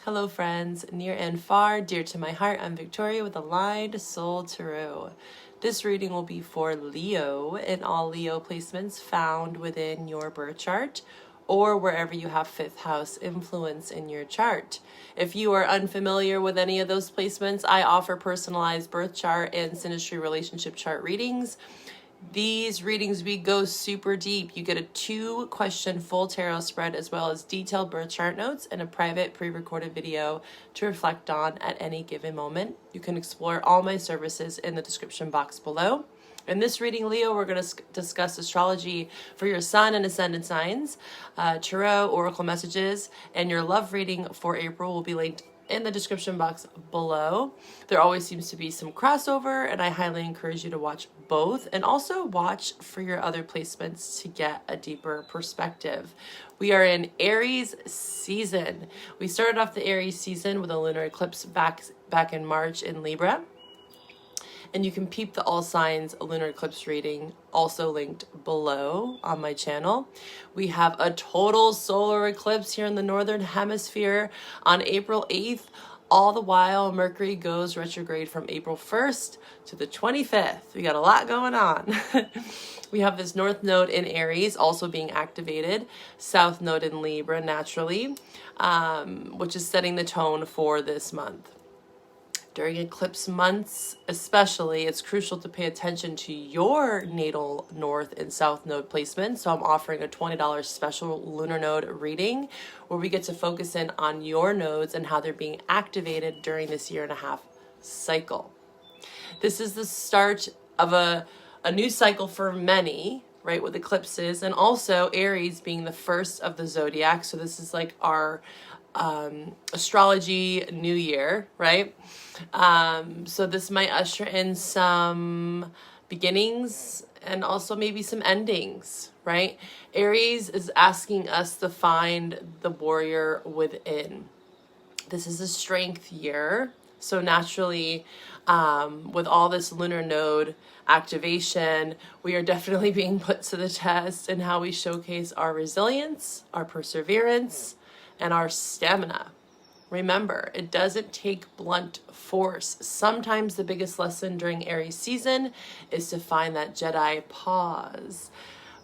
Hello friends, near and far, dear to my heart, I'm Victoria with Aligned Soul Tarot. This reading will be for Leo and all Leo placements found within your birth chart or wherever you have 5th house influence in your chart. If you are unfamiliar with any of those placements, I offer personalized birth chart and synastry relationship chart readings. These readings, we go super deep. You get a 2-question full tarot spread as well as detailed birth chart notes and a private pre-recorded video to reflect on at any given moment. You can explore all my services in the description box below. In this reading, Leo, we're going to discuss astrology for your sun and ascendant signs, tarot, oracle messages, and your love reading for April will be linked in the description box below. There always seems to be some crossover, and I highly encourage you to watch both and also watch for your other placements to get a deeper perspective. We are in Aries season. We started off the Aries season with a lunar eclipse back in March in Libra. And you can peep the all signs lunar eclipse reading also linked below on my channel. We have a total solar eclipse here in the northern hemisphere on April 8th. All the while, Mercury goes retrograde from April 1st to the 25th. We got a lot going on. We have this north node in Aries also being activated, south node in Libra naturally, which is setting the tone for this month. During eclipse months, especially, it's crucial to pay attention to your natal north and south node placement. So I'm offering a $20 special lunar node reading where we get to focus in on your nodes and how they're being activated during this 1.5-year cycle. This is the start of a new cycle for many, right, with eclipses, and also Aries being the first of the zodiac. So this is like our astrology new year, right? So this might usher in some beginnings and also maybe some endings, right? Aries is asking us to find the warrior within. This is a strength year. So naturally, with all this lunar node activation, we are definitely being put to the test in how we showcase our resilience, our perseverance, and our stamina. Remember, it doesn't take blunt force. Sometimes the biggest lesson during Aries season is to find that Jedi pause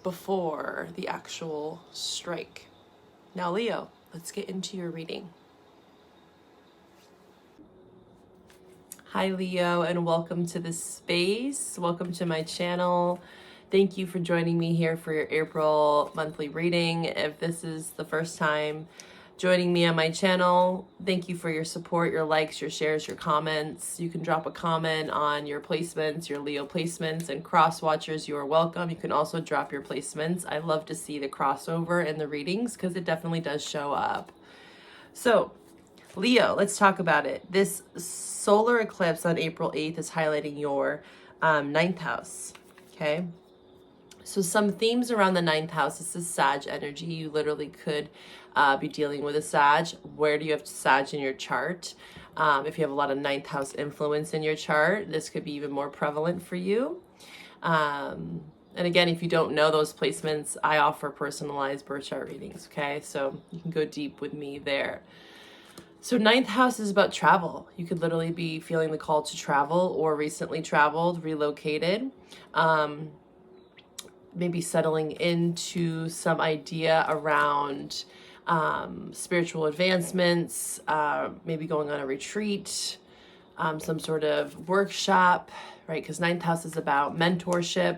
before the actual strike. Now, Leo, let's get into your reading. Hi, Leo, and welcome to this space. Welcome to my channel. Thank you for joining me here for your April monthly reading. If this is the first time joining me on my channel, thank you for your support, your likes, your shares, your comments. You can drop a comment on your placements, your Leo placements, and cross watchers, you are welcome. You can also drop your placements. I love to see the crossover in the readings because it definitely does show up. So Leo, let's talk about it. This solar eclipse on April 8th is highlighting your 9th house, okay? So some themes around the 9th house. This is Sag energy. You literally could be dealing with a Sag. Where do you have Sag in your chart? If you have a lot of 9th house influence in your chart, this could be even more prevalent for you. And again, if you don't know those placements, I offer personalized birth chart readings, okay? So you can go deep with me there. So 9th house is about travel. You could literally be feeling the call to travel or recently traveled, relocated. Maybe settling into some idea around spiritual advancements, maybe going on a retreat, some sort of workshop, right? Because 9th house is about mentorship,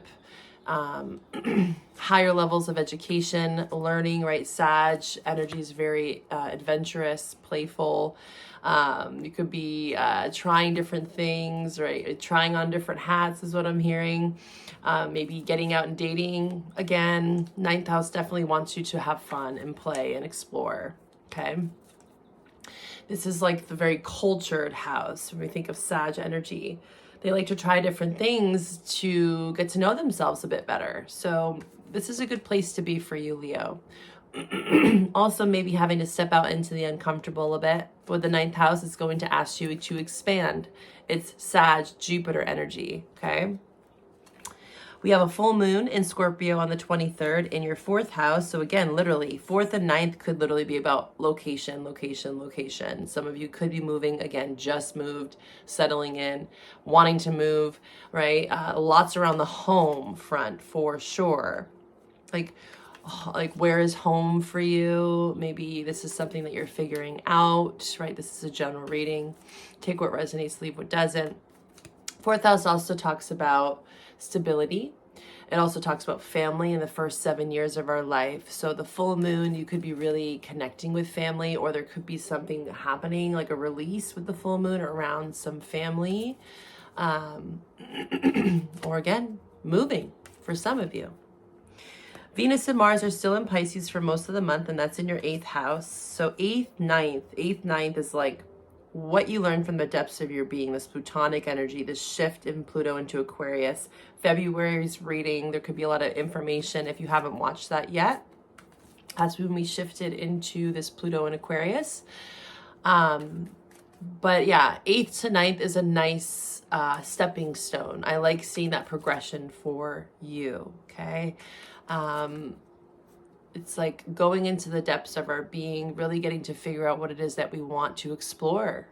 higher levels of education, learning, right? Sag energy is very adventurous, playful. You could be trying different things, right? Trying on different hats is what I'm hearing. Maybe getting out and dating again. 9th house definitely wants you to have fun and play and explore, okay? This is like the very cultured house. When we think of Sag energy, they like to try different things to get to know themselves a bit better. So this is a good place to be for you, Leo. Also, maybe having to step out into the uncomfortable a bit. With the 9th house, it's going to ask you to expand. It's Sag, Jupiter energy, okay? We have a full moon in Scorpio on the 23rd in your 4th house. So again, literally 4th and 9th could literally be about location, location, location. Some of you could be moving, again, just moved, settling in, wanting to move, right? Lots around the home front for sure. Like where is home for you? Maybe this is something that you're figuring out, right? This is a general reading. Take what resonates, leave what doesn't. 4th house also talks about stability. It also talks about family in the first 7 years of our life. So the full moon, you could be really connecting with family, or there could be something happening, like a release with the full moon around some family. Or again, moving for some of you. Venus and Mars are still in Pisces for most of the month, and that's in your 8th house. So 8th, 9th is like what you learn from the depths of your being, this Plutonic energy, this shift in Pluto into Aquarius. February's reading, there could be a lot of information if you haven't watched that yet. That's when we shifted into this Pluto in Aquarius. But yeah, 8th to 9th is a nice stepping stone. I like seeing that progression for you, okay? It's like going into the depths of our being, really getting to figure out what it is that we want to explore,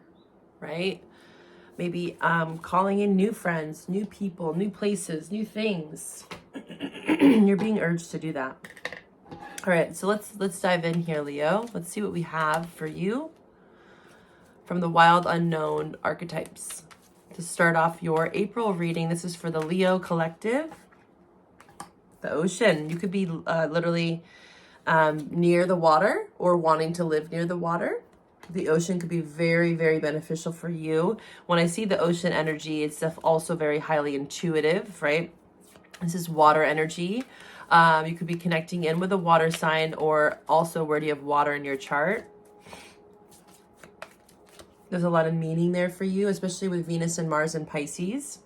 right? Maybe calling in new friends, new people, new places, new things. You're being urged to do that. All right, so let's dive in here, Leo. Let's see what we have for you from the wild unknown archetypes. To start off your April reading, this is for the Leo collective. The ocean. You could be literally near the water or wanting to live near the water. The ocean could be very, very beneficial for you. When I see the ocean energy, it's also very highly intuitive, right? This is water energy. You could be connecting in with a water sign, or also where do you have water in your chart? There's a lot of meaning there for you, especially with Venus and Mars and Pisces.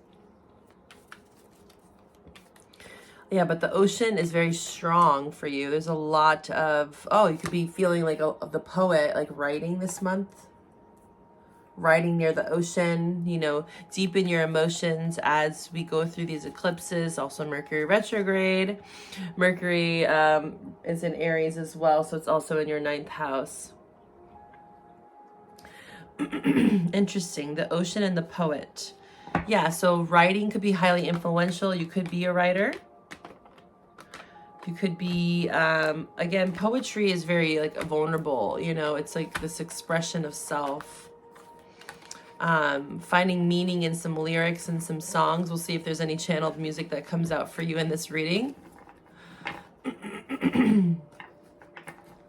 Yeah, but the ocean is very strong for you. There's a lot of, you could be feeling like the poet, like writing this month. Writing near the ocean, deepen your emotions as we go through these eclipses. Also Mercury retrograde. Mercury is in Aries as well, so it's also in your 9th house. Interesting, the ocean and the poet. Yeah, so writing could be highly influential. You could be a writer. You could be, again, poetry is very like vulnerable, it's like this expression of self. Finding meaning in some lyrics and some songs. We'll see if there's any channeled music that comes out for you in this reading.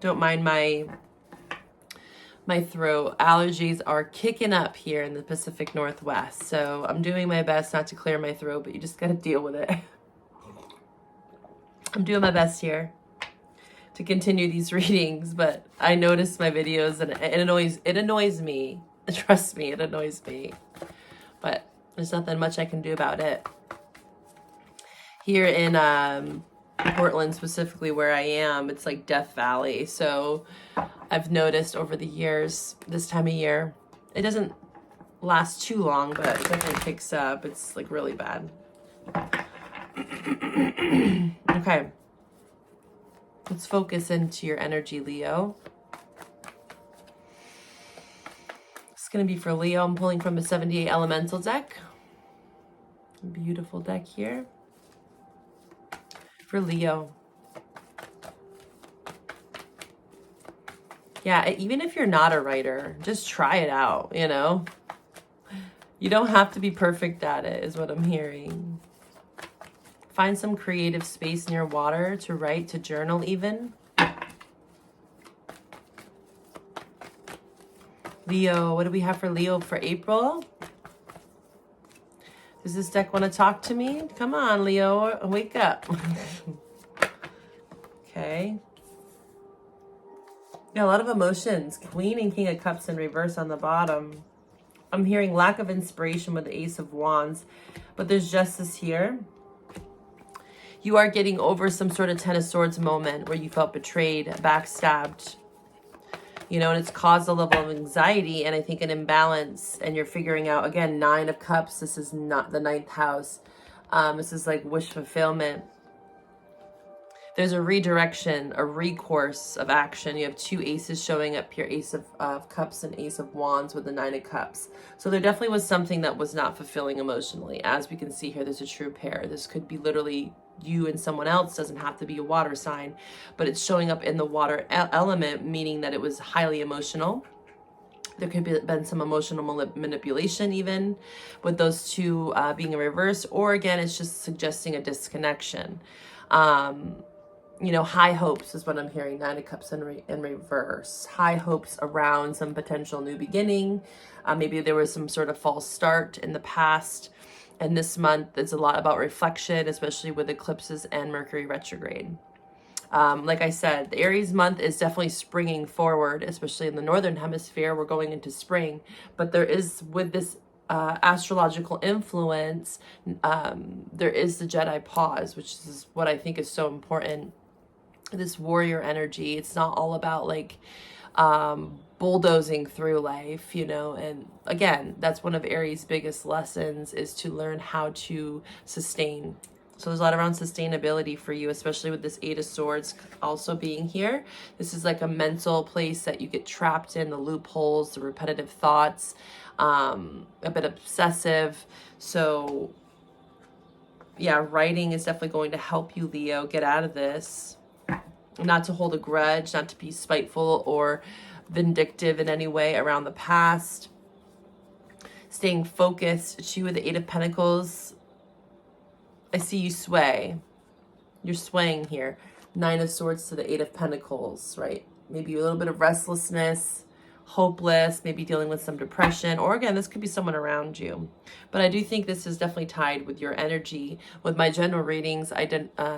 Don't mind my throat. Allergies are kicking up here in the Pacific Northwest. So I'm doing my best not to clear my throat, but you just got to deal with it. I'm doing my best here to continue these readings, but I noticed my videos and it annoys me. Trust me, it annoys me. But there's nothing much I can do about it. Here in Portland, specifically where I am, it's like Death Valley. So I've noticed over the years, this time of year, it doesn't last too long, but it definitely picks up. It's like really bad. Okay. Let's focus into your energy, Leo. It's going to be for Leo. I'm pulling from the 78 Elemental deck. Beautiful deck here. For Leo. Yeah, even if you're not a writer, just try it out, You don't have to be perfect at it, is what I'm hearing. Find some creative space near water to write, to journal even. Leo, what do we have for Leo for April? Does this deck want to talk to me? Come on, Leo, wake up. Okay. Yeah, a lot of emotions. Queen and King of Cups in reverse on the bottom. I'm hearing lack of inspiration with the Ace of Wands, but there's justice here. You are getting over some sort of Ten of Swords moment where you felt betrayed, backstabbed, and it's caused a level of anxiety and I think an imbalance, and you're figuring out, again, 9 of Cups, this is not the 9th house. This is like wish fulfillment. There's a redirection, a recourse of action. You have two aces showing up here, Ace of Cups and Ace of Wands with the Nine of Cups. So there definitely was something that was not fulfilling emotionally. As we can see here, there's a true pair. This could be literally you and someone else, doesn't have to be a water sign, but it's showing up in the water element, meaning that it was highly emotional. There could have been some emotional manipulation even with those two being in reverse, or again, it's just suggesting a disconnection. You know, high hopes is what I'm hearing. Nine of Cups in reverse. High hopes around some potential new beginning. Maybe there was some sort of false start in the past. And this month, it's a lot about reflection, especially with eclipses and Mercury retrograde. Like I said, the Aries month is definitely springing forward, especially in the Northern Hemisphere. We're going into spring. But there is, with this astrological influence, there is the Jedi pause, which is what I think is so important. This warrior energy. It's not all about like bulldozing through life, you know. And again, that's one of Aries' biggest lessons, is to learn how to sustain. So there's a lot around sustainability for you, especially with this Eight of Swords also being here. This is like a mental place that you get trapped in, the loopholes, the repetitive thoughts, a bit obsessive. So yeah, writing is definitely going to help you, Leo, get out of this. Not to hold a grudge, not to be spiteful or vindictive in any way around the past. Staying focused. She with the Eight of Pentacles. I see you sway. You're swaying here. Nine of Swords to the Eight of Pentacles, right? Maybe a little bit of restlessness, hopeless, maybe dealing with some depression, or again, this could be someone around you. But I do think this is definitely tied with your energy. With my general readings,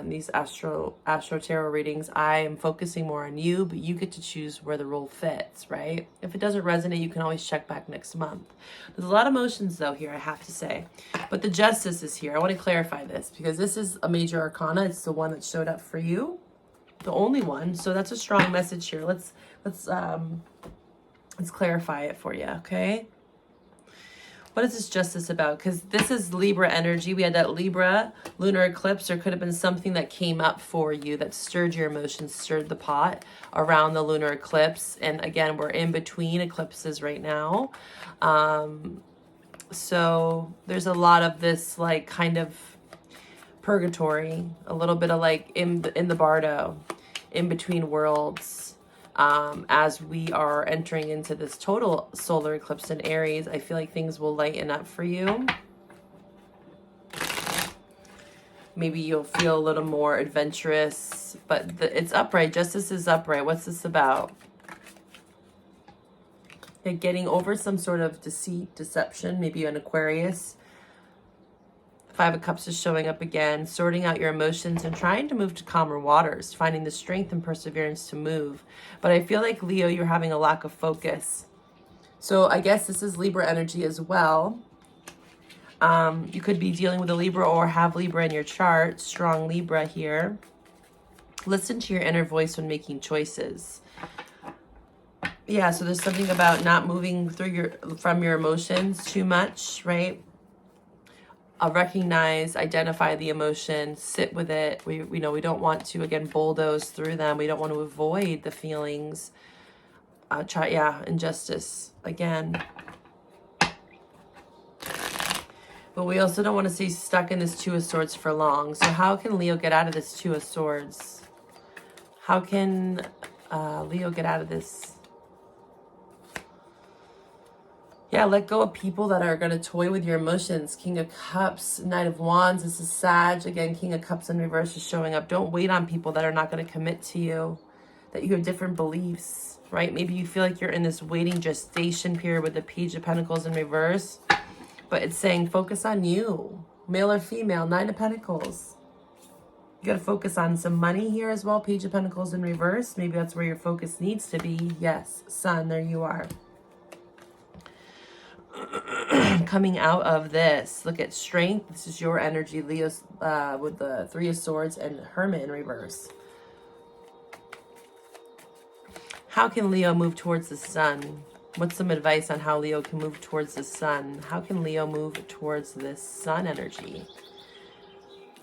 these Astro Tarot readings, I am focusing more on you, but you get to choose where the role fits, right? If it doesn't resonate, you can always check back next month. There's a lot of emotions though here, I have to say. But the Justice is here. I want to clarify this because this is a major arcana. It's the one that showed up for you, the only one. So that's a strong message here. Let's clarify it for you, okay? What is this Justice about? Because this is Libra energy. We had that Libra lunar eclipse. There could have been something that came up for you that stirred your emotions, stirred the pot around the lunar eclipse. And again, we're in between eclipses right now. So there's a lot of this like kind of purgatory, a little bit of like in the bardo, in between worlds. As we are entering into this total solar eclipse in Aries, I feel like things will lighten up for you. Maybe you'll feel a little more adventurous, but it's upright. Justice is upright. What's this about? You're getting over some sort of deceit, deception, maybe an Aquarius. Five of Cups is showing up again, sorting out your emotions and trying to move to calmer waters, finding the strength and perseverance to move. But I feel like, Leo, you're having a lack of focus. So I guess this is Libra energy as well. You could be dealing with a Libra or have Libra in your chart. Strong Libra here. Listen to your inner voice when making choices. Yeah, so there's something about not moving from your emotions too much, right? Recognize, identify the emotion, sit with it. We don't want to, again, bulldoze through them. We don't want to avoid the feelings. Injustice again. But we also don't want to stay stuck in this Two of Swords for long. So how can Leo get out of this Two of Swords? How can Leo get out of this? Yeah, let go of people that are going to toy with your emotions. King of Cups, Knight of Wands. This is Sag. Again, King of Cups in reverse is showing up. Don't wait on people that are not going to commit to you, that you have different beliefs, right? Maybe you feel like you're in this waiting gestation period with the Page of Pentacles in reverse, but it's saying focus on you, male or female. Nine of Pentacles. You got to focus on some money here as well. Page of Pentacles in reverse. Maybe that's where your focus needs to be. Yes, Sun, there you are. Coming out of this, look at strength. This is your energy, Leo, with the Three of Swords and Hermit in reverse. How can Leo move towards the sun? What's some advice on how Leo can move towards the sun? How can Leo move towards this sun energy?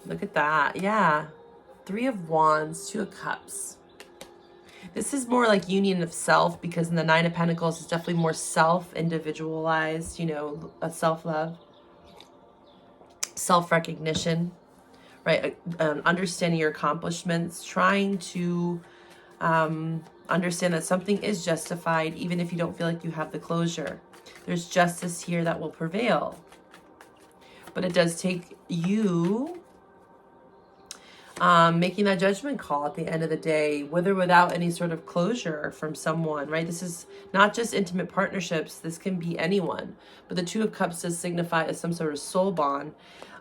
Look at that. Yeah. 3 of Wands, 2 of Cups. This is more like union of self, because in the 9 of Pentacles, it's definitely more self-individualized, you know, a self-love, self-recognition, right? Understanding your accomplishments, trying to understand that something is justified, even if you don't feel like you have the closure. There's justice here that will prevail. But it does take you making that judgment call at the end of the day, with or without any sort of closure from someone, right? This is not just intimate partnerships. This can be anyone. But the 2 of Cups does signify as some sort of soul bond.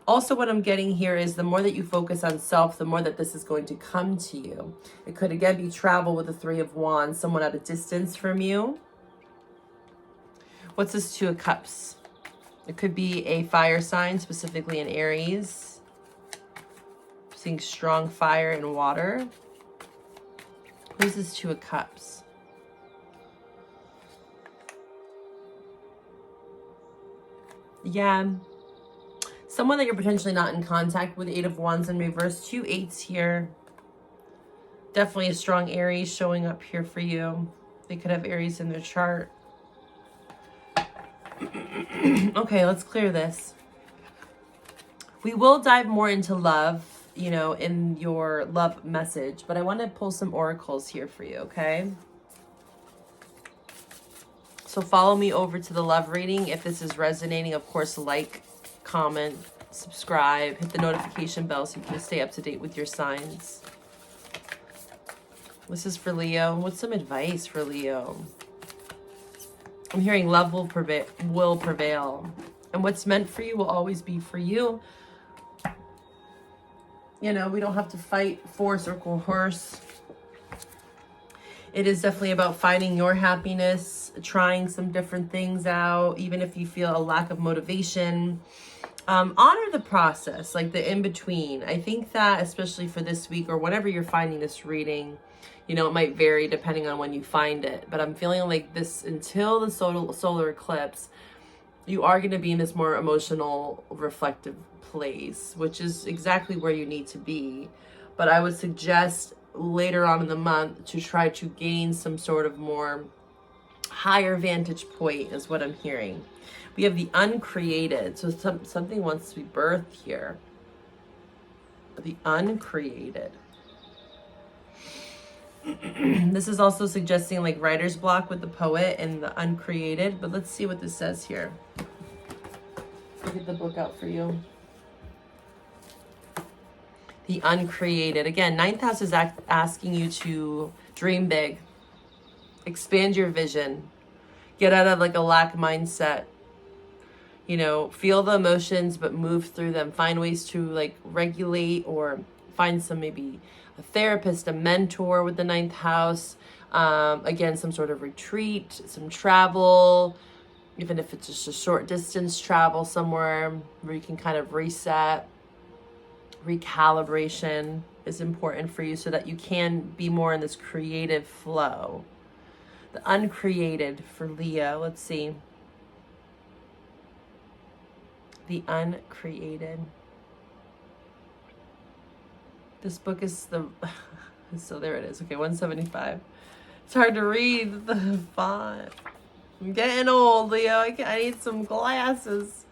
Also, what I'm getting here is the more that you focus on self, the more that this is going to come to you. It could, again, be travel with the 3 of Wands, someone at a distance from you. What's this 2 of Cups? It could be a fire sign, specifically in Aries. Seeing strong fire and water. Who's this 2 of Cups? Yeah. Someone that you're potentially not in contact with. 8 of Wands in reverse. 2 8s here. Definitely a strong Aries showing up here for you. They could have Aries in their chart. Okay, let's clear this. We will dive more into love, you know, in your love message, but I want to pull some oracles here for you, okay? So follow me over to the love reading. If this is resonating, of course, like, comment, subscribe, hit the notification bell so you can stay up to date with your signs. This is for Leo. What's some advice for Leo? I'm hearing love will prevail. And what's meant for you will always be for you. You know, we don't have to fight, force, or coerce. It is definitely about finding your happiness, trying some different things out, even if you feel a lack of motivation. Honor the process, like the in-between. I think that especially for this week or whenever you're finding this reading, you know, it might vary depending on when you find it. But I'm feeling like this, until the solar eclipse, you are going to be in this more emotional, reflective place, which is exactly where you need to be. But I would suggest later on in the month to try to gain some sort of more higher vantage point, is what I'm hearing. We have the uncreated. So something wants to be birthed here. The uncreated. This is also suggesting like writer's block with the poet and the uncreated. But let's see what this says here. I'll get the book out for you. The uncreated. Again, 9th house is asking you to dream big. Expand your vision. Get out of like a lack mindset. You know, feel the emotions, but move through them. Find ways to like regulate, or find some, maybe a therapist, a mentor with the 9th house. Again, some sort of retreat, some travel, even if it's just a short distance travel somewhere where you can kind of reset. Recalibration is important for you so that you can be more in this creative flow. The uncreated for Leo. Let's see. The uncreated. This book is the... So there it is. Okay, 175. It's hard to read the font. I'm getting old, Leo. I need some glasses.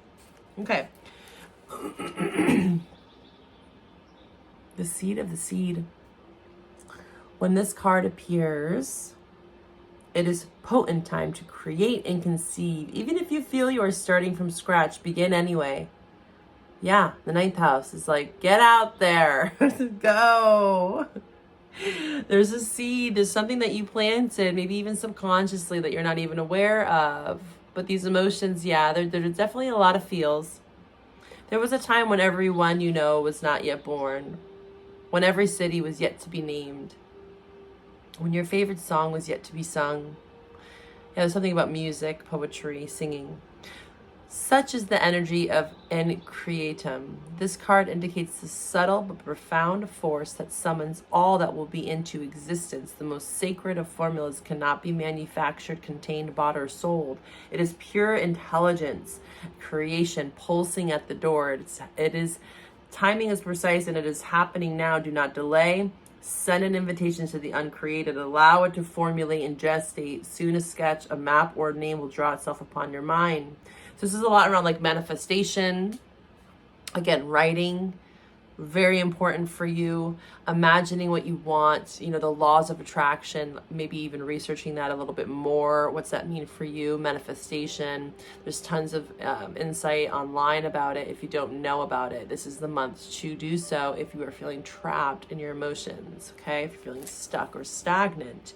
Okay. The seed of the seed. When this card appears, it is potent time to create and conceive. Even if you feel you are starting from scratch, begin anyway. Yeah, the 9th house is like, get out there. Go. There's a seed. There's something that you planted, maybe even subconsciously, that you're not even aware of. But these emotions, yeah, there's definitely a lot of feels. There was a time when everyone you know was not yet born. When every city was yet to be named. When your favorite song was yet to be sung. Yeah, there's something about music, poetry, singing. Such is the energy of Increatum. This card indicates the subtle but profound force that summons all that will be into existence. The most sacred of formulas cannot be manufactured, contained, bought, or sold. It is pure intelligence, creation pulsing at the door. It is Timing is precise and it is happening now. Do not delay. Send an invitation to the uncreated. Allow it to formulate and gestate. Soon a sketch, a map, or a name will draw itself upon your mind. So this is a lot around like manifestation. Again, writing, very important for you. Imagining what you want, you know, the laws of attraction, maybe even researching that a little bit more. What's that mean for you? Manifestation. There's tons of insight online about it. If you don't know about it, this is the month to do so if you are feeling trapped in your emotions, okay? If you're feeling stuck or stagnant,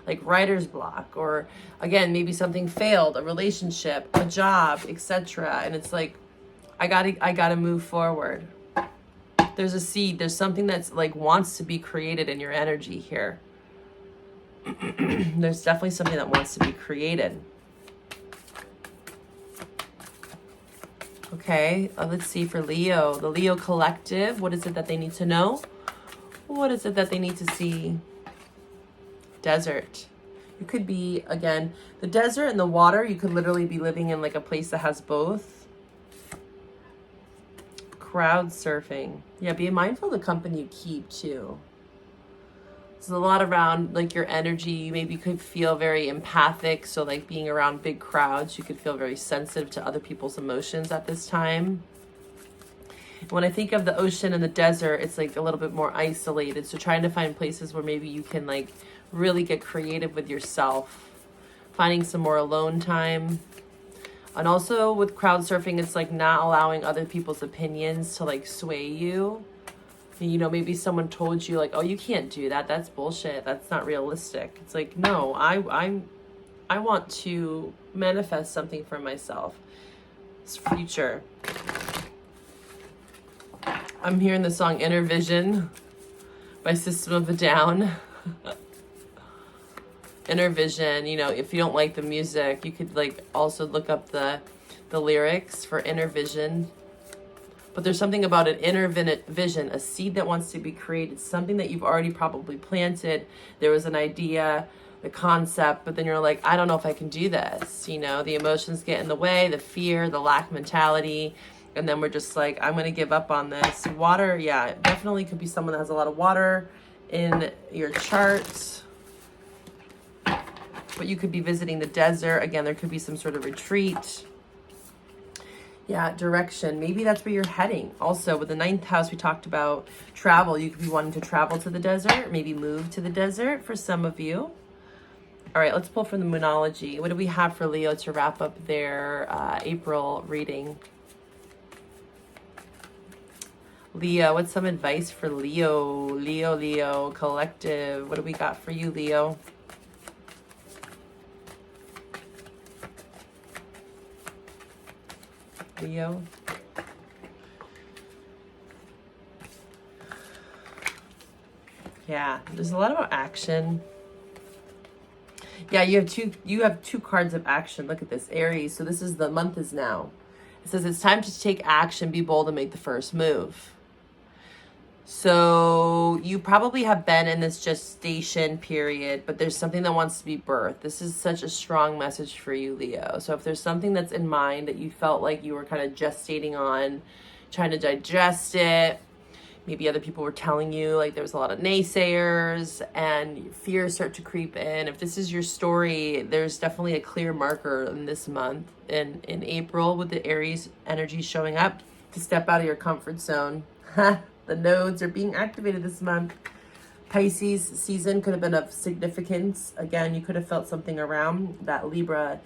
like writer's block, or again, maybe something failed, a relationship, a job, etc. And it's like, I gotta move forward. There's a seed. There's something that's like wants to be created in your energy here. There's definitely something that wants to be created. Okay, let's see for Leo. The Leo collective. What is it that they need to know? What is it that they need to see? Desert. You could be, again, the desert and the water. You could literally be living in like a place that has both. Crowd surfing. Yeah, be mindful of the company you keep too. There's a lot around like your energy. You maybe could feel very empathic. So like being around big crowds, you could feel very sensitive to other people's emotions at this time. When I think of the ocean and the desert, it's like a little bit more isolated. So trying to find places where maybe you can like really get creative with yourself. Finding some more alone time. And also with crowd surfing, it's like not allowing other people's opinions to like sway you. You know, maybe someone told you like, oh, you can't do that. That's bullshit. That's not realistic. It's like, no, I want to manifest something for myself. It's future. I'm hearing the song Inner Vision by System of a Down. Inner Vision, you know, if you don't like the music, you could like also look up the lyrics for Inner Vision. But there's something about an inner vision, a seed that wants to be created, something that you've already probably planted. There was an idea, the concept, but then you're like, I don't know if I can do this. You know, the emotions get in the way, the fear, the lack mentality. And then we're just like, I'm going to give up on this. Water, yeah, it definitely could be someone that has a lot of water in your chart. But you could be visiting the desert. Again, there could be some sort of retreat. Yeah, direction. Maybe that's where you're heading. Also, with the 9th house, we talked about travel. You could be wanting to travel to the desert, maybe move to the desert for some of you. All right, let's pull from the Moonology. What do we have for Leo to wrap up their April reading? Leo, what's some advice for Leo? Leo collective. What do we got for you, Leo? Leo. Yeah, there's a lot about action. Yeah, you have two cards of action. Look at this, Aries. So this is the month is now. It says it's time to take action, be bold, and make the first move. So you probably have been in this gestation period, but there's something that wants to be birthed. This is such a strong message for you, Leo. So if there's something that's in mind that you felt like you were kind of gestating on, trying to digest it, maybe other people were telling you like there was a lot of naysayers and your fears start to creep in. If this is your story, there's definitely a clear marker in this month in April with the Aries energy showing up to step out of your comfort zone. The nodes are being activated this month. Pisces season could have been of significance. Again, you could have felt something around that Libra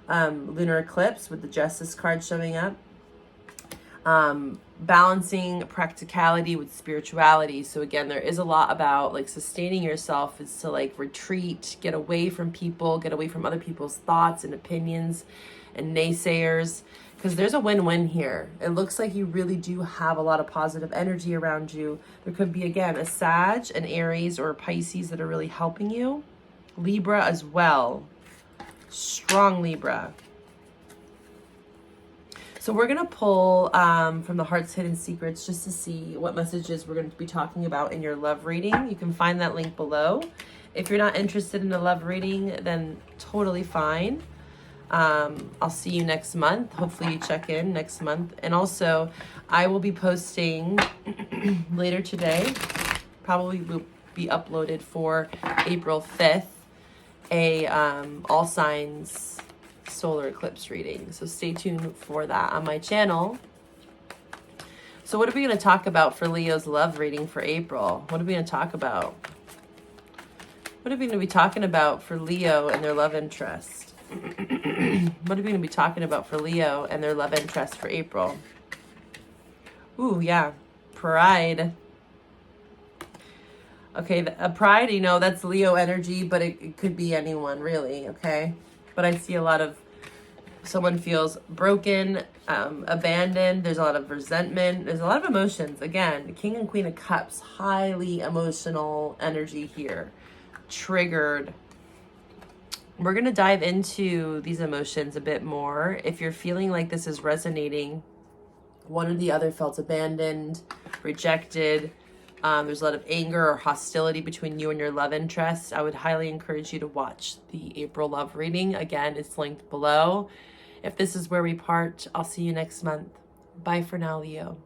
lunar eclipse with the Justice card showing up. Balancing practicality with spirituality. So again, there is a lot about like sustaining yourself is to like retreat, get away from people, get away from other people's thoughts and opinions and naysayers. Because there's a win-win here. It looks like you really do have a lot of positive energy around you. There could be, again, a Sag, an Aries, or a Pisces that are really helping you. Libra as well. Strong Libra. So we're going to pull from the Heart's Hidden Secrets just to see what messages we're going to be talking about in your love reading. You can find that link below. If you're not interested in a love reading, then totally fine. I'll see you next month. Hopefully you check in next month. And also, I will be posting later today, probably will be uploaded for April 5th, a all signs solar eclipse reading. So stay tuned for that on my channel. So what are we going to talk about for Leo's love reading for April? What are we going to talk about? What are we going to be talking about for Leo and their love interest? What are we going to be talking about for Leo and their love interest for April? Ooh, yeah. Pride. Okay, a pride, you know, that's Leo energy, but it could be anyone, really, okay? But I see a lot of someone feels broken, abandoned. There's a lot of resentment. There's a lot of emotions. Again, King and Queen of Cups, highly emotional energy here. Triggered. We're going to dive into these emotions a bit more. If you're feeling like this is resonating, one or the other felt abandoned, rejected, there's a lot of anger or hostility between you and your love interest, I would highly encourage you to watch the April love reading. Again, it's linked below. If this is where we part, I'll see you next month. Bye for now, Leo.